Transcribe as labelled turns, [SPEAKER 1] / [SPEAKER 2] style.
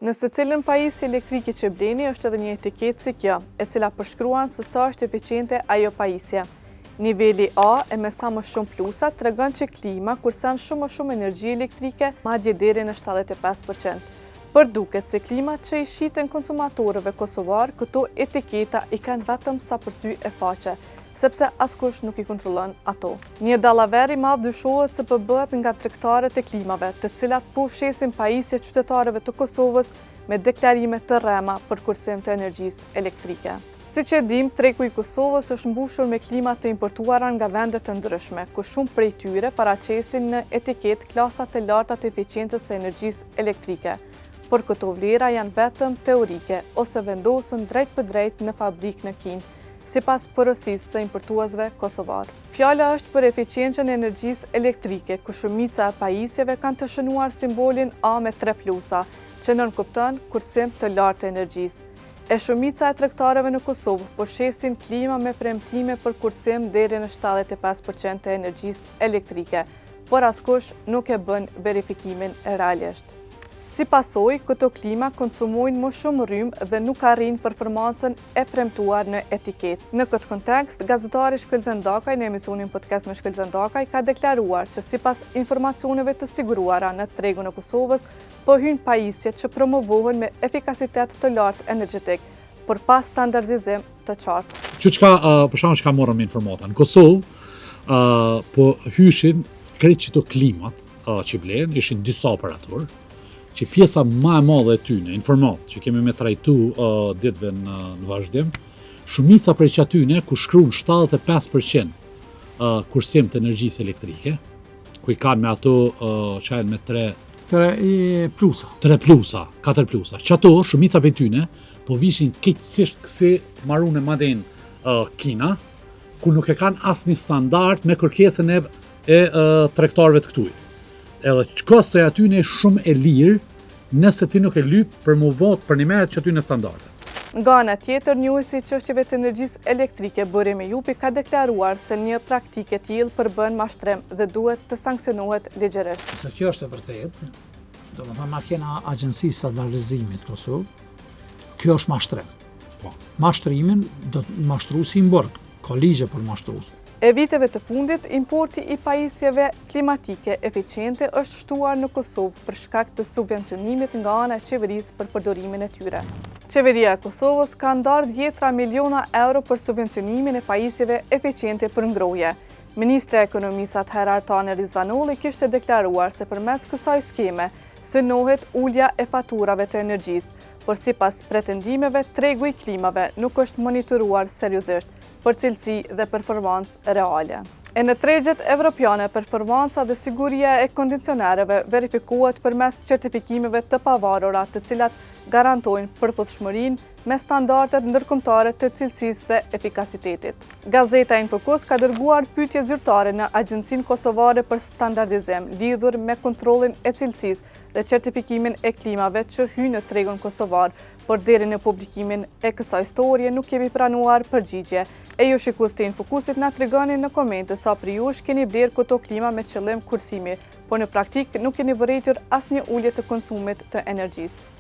[SPEAKER 1] Në secilën pajisje elektrike që bleni është edhe një etiketë si kjo, e cila përshkruan se sa është eficiente ajo pajisje. Niveli A e me sa më shumë plusa tregon që klima kursen shumë më shumë energji elektrike, madje deri në 75%. Por duket se klimat që i shiten konsumatorëve kosovar, këto etiketa i kanë vetëm sa përcy e faqe, sepse askush nuk i kontrollon ato. Një dallaver i madh dyshohet se bëhet nga tregtarët e klimave, të cilat po shesin pajisje qytetarëve të Kosovës me deklarime të rrema për kursim të energjisë elektrike. Siç e dim, tregu i Kosovës është mbushur me klima të importuara nga vende të ndryshme, ku shumë prej tyre paraqesin në etiket klasat e larta të eficiencës së energjisë elektrike. Por këto vlera janë vetëm teorike ose vendosën drejt për drejt në fabrikë në Kinë, sipas porosisë së importuesve kosovar. Fjala është për eficiencën e energjisë elektrike, ku shumica e pajisjeve kanë të shënuar simbolin A me 3 plusa, që nënkupton kursim të lartë të energjisë. E shumica e tregtarëve në Kosovë po shesin klima me premtime për kursim deri në 75% të energjisë elektrike, por askush nuk e bën verifikimin realisht. Si pasojë, këto klima konsumojnë më shumë rrymë dhe nuk arrin performancën e premtuar në etiketë. Në këtë kontekst, gazetari Shkëlzen Dakaj në emisionin podcast me Shkëlzen Dakaj ka deklaruar që sipas informacioneve të siguruara në tregun e Kosovës, po hyn pajisje që promovohen me efikasitet të lartë energjetik, por pa standardizim të qartë.
[SPEAKER 2] Për shkak çka morëm informata në Kosovë, po hyshin krejt çto klimat që blen, ishin disa operatorë, që pjesa më e madhe e tyne, informat, që kemi me trajtu ditëve në vazhdim, shumica prej që atyne ku shkruan 75% kursim të energjisë elektrike, ku i kanë me ato që janë me 3 plusa, 4 plusa. Që ato, shumica prej tyne, po vishin keqësisht kësi marune maden Kina, ku nuk e kanë asnjë standard me kërkesën e tregtarëve të këtujt. Edhe kosto e atyne shumë e lirë nëse ti nuk e lyp për mu vot për një mehet që atyne standarde.
[SPEAKER 1] Nga ana tjetër, njohësi i çështjeve të energjisë elektrike Borimi Jupi ka deklaruar se një praktike tillë përbën mashtrim dhe duhet të sanksionohet ligjërisht.
[SPEAKER 3] Se kjo është e vërtetë, domethënë makina Agjencisë Standardizimit Kosovë, kjo është mashtrim. Mashtrimin do të mashtruesi i mborg, ka ligje për mashtrues.
[SPEAKER 1] E viteve të fundit, importi i pajisjeve klimatike eficiente është shtuar në Kosovë për shkak të subvencionimit nga ana e qeverisë për përdorimin e tyre. Qeveria e Kosovës ka ndarë dhjetra miliona euro për subvencionimin e pajisjeve eficiente për ngrohje. Ministri e Ekonomisë atëherë Artane Rizvanolli kishte deklaruar se përmes kësaj skeme synohet ulja e faturave të energjisë, por sipas pretendimeve, tregu i klimave nuk është monitoruar seriozisht për cilësi dhe performancë reale. E në tregjet evropiane, performanca dhe siguria e kondicionereve verifikohet përmes certifikimeve të pavarura, të cilat garantojnë përputhshmërinë me standardet ndërkombëtare të cilësisë dhe efikasitetit. Gazeta Infokos ka dërguar pyetje zyrtare në Agjencinë Kosovare për Standardizim lidhur me kontrollin e cilësisë dhe certifikimin e klimave që hynë në tregun kosovar, por deri në publikimin e kësaj historie nuk kemi pranuar përgjigje. E ju shikues të Infokusit na tregoni në komente sa për jush keni blerë këto klima me qëllim kursimi, por në praktik nuk keni vërejtur asnjë ulje të konsumit të energjisë.